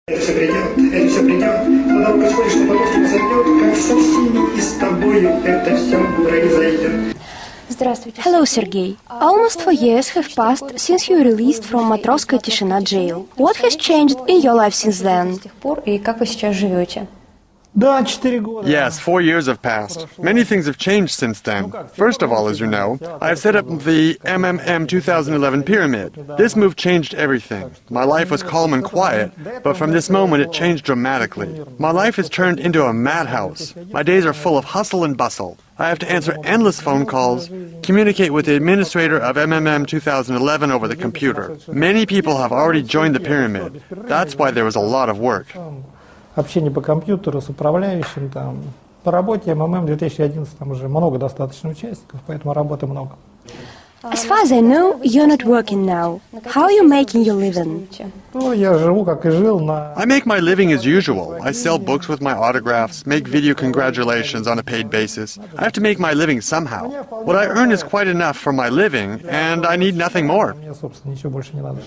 Это все придет, но происходит, что потом произойдет, как со всеми и с тобою это все произойдет. Hello, Sergey. Almost 4 years have passed since you were released from Matroskaya Tishina jail. What has changed in your life since then? Yes, 4 years have passed. Many things have changed since then. First of all, as you know, I have set up the MMM 2011 pyramid. This move changed everything. My life was calm and quiet, but from this moment it changed dramatically. My life has turned into a madhouse. My days are full of hustle and bustle. I have to answer endless phone calls, communicate with the administrator of MMM 2011 over the computer. Many people have already joined the pyramid. That's why there was a lot of work. Общение по компьютеру с управляющим, там, по работе МММ 2011 там уже много достаточно участников, поэтому работы много. As far as I know, you're not working now. How are you making your living? Ну, я живу, как и жил, на... I make my living as usual. I sell books with my autographs, make video congratulations on a paid basis. I have to make my living somehow. What I earn is quite enough for my living, and I need nothing more. Мне, собственно, ничего больше не надо.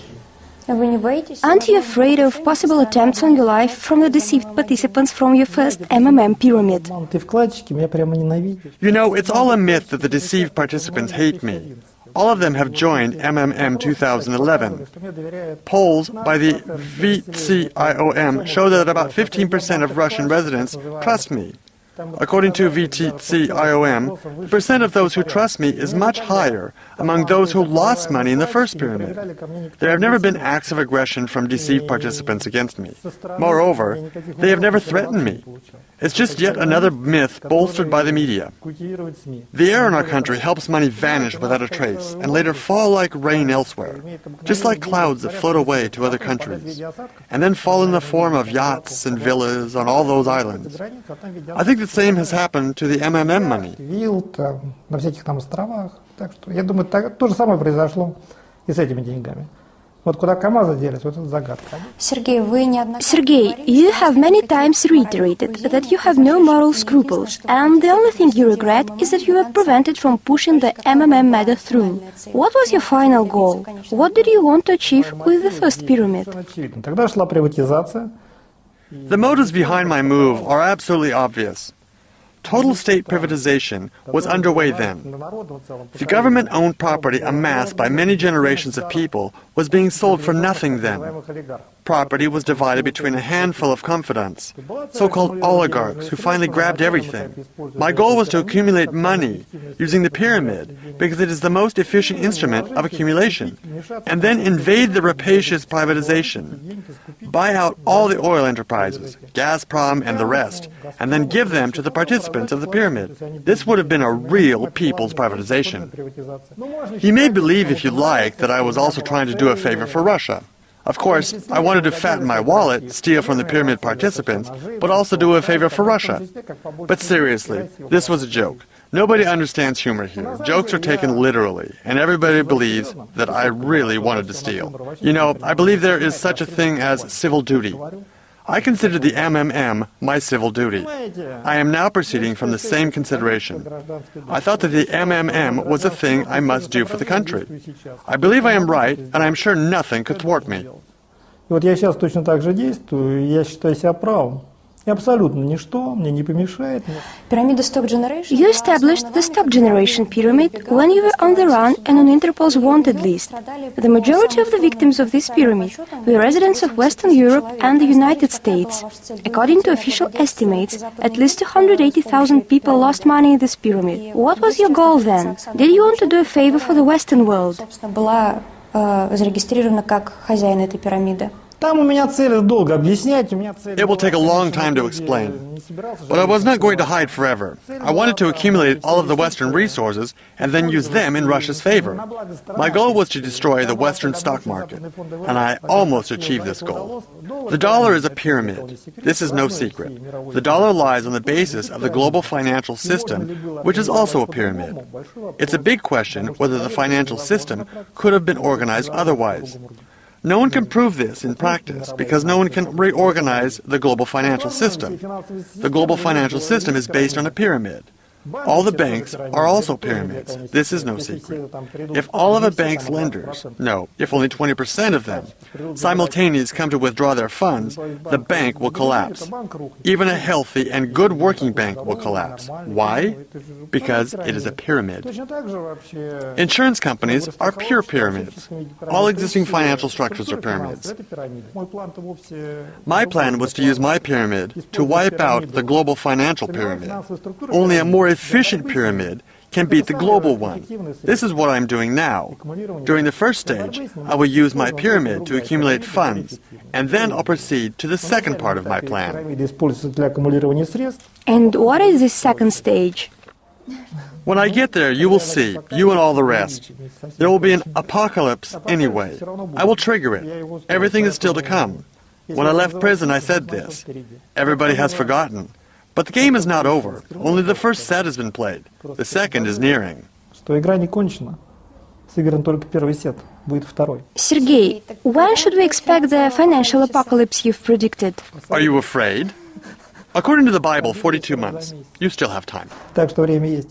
Aren't you afraid of possible attempts on your life from the deceived participants from your first MMM pyramid? Ты вкладчики меня прямо ненавидишь. You know, it's all a myth that the deceived participants hate me. All of them have joined MMM 2011. Polls by the VTCIOM show that about 15% of Russian residents trust me. According to VTCIOM, the percent of those who trust me is much higher among those who lost money in the first pyramid. There have never been acts of aggression from deceived participants against me. Moreover, they have never threatened me. It's just yet another myth bolstered by the media. The air in our country helps money vanish without a trace and later fall like rain elsewhere, just like clouds that float away to other countries, and then fall in the form of yachts and villas on all those islands. I think the same has happened to the MMM money. На всяких там островах. Так что, я думаю, то же самое произошло и с этими деньгами. Вот куда КамАЗы делись, вот это загадка. Sergey, you have many times reiterated that you have no moral scruples, and the only thing you regret is that you were prevented from pushing the MMM matter through. What was your final goal? What did you want to achieve with the first pyramid? Тогда шла приватизация. The motives behind my move are absolutely obvious. Total state privatization was underway then. The government-owned property amassed by many generations of people was being sold for nothing then. Property was divided between a handful of confidants, so-called oligarchs who finally grabbed everything. My goal was to accumulate money using the pyramid because it is the most efficient instrument of accumulation, and then invade the rapacious privatization, buy out all the oil enterprises, Gazprom and the rest, and then give them to the participants of the pyramid. This would have been a real people's privatization. You may believe, if you like, that I was also trying to do a favor for Russia. Of course, I wanted to fatten my wallet, steal from the pyramid participants, but also do a favor for Russia. But seriously, this was a joke. Nobody understands humor here. Jokes are taken literally, and everybody believes that I really wanted to steal. You know, I believe there is such a thing as civil duty. I consider the MMM my civil duty. I am now proceeding from the same consideration. I thought that the MMM was a thing I must do for the country. I believe I am right, and I am sure nothing could thwart me. И вот я сейчас точно так же действую, и я считаю себя правым. И абсолютно ничто мне не помешает. You established the stock generation pyramid when you were on the run and on Interpol's wanted list. The majority of the victims of this pyramid were residents of Western Europe and the United States. According to official estimates, at least 280,000 people lost money in this pyramid. What was your goal then? Did you want to do a favor for the Western world? Там у меня цель долго объяснять. It will take a long time to explain. But I was not going to hide forever. I wanted to accumulate all of the Western resources and then use them in Russia's favor. My goal was to destroy the Western stock market, and I almost achieved this goal. The dollar is a pyramid. This is no secret. The dollar lies on the basis of the global financial system, which is also a pyramid. It's a big question whether the financial system could have been organized otherwise. No one can prove this in practice because no one can reorganize the global financial system. The global financial system is based on a pyramid. All the banks are also pyramids. This is no secret. If all of a bank's lenders, no, if only 20% of them, simultaneously come to withdraw their funds, the bank will collapse. Even a healthy and good working bank will collapse. Why? Because it is a pyramid. Insurance companies are pure pyramids. All existing financial structures are pyramids. My plan was to use my pyramid to wipe out the global financial pyramid. Only a more efficient pyramid can beat the global one. This is what I'm doing now. During the first stage, I will use my pyramid to accumulate funds, and then I'll proceed to the second part of my plan. And what is this second stage? When I get there, you will see, you and all the rest. There will be an apocalypse anyway. I will trigger it. Everything is still to come. When I left prison, I said this. Everybody has forgotten. But the game is not over. Only the first set has been played. The second is nearing. Sergei, when should we expect the financial apocalypse you've predicted? Are you afraid? According to the Bible, 42 months. You still have time. Так что время есть.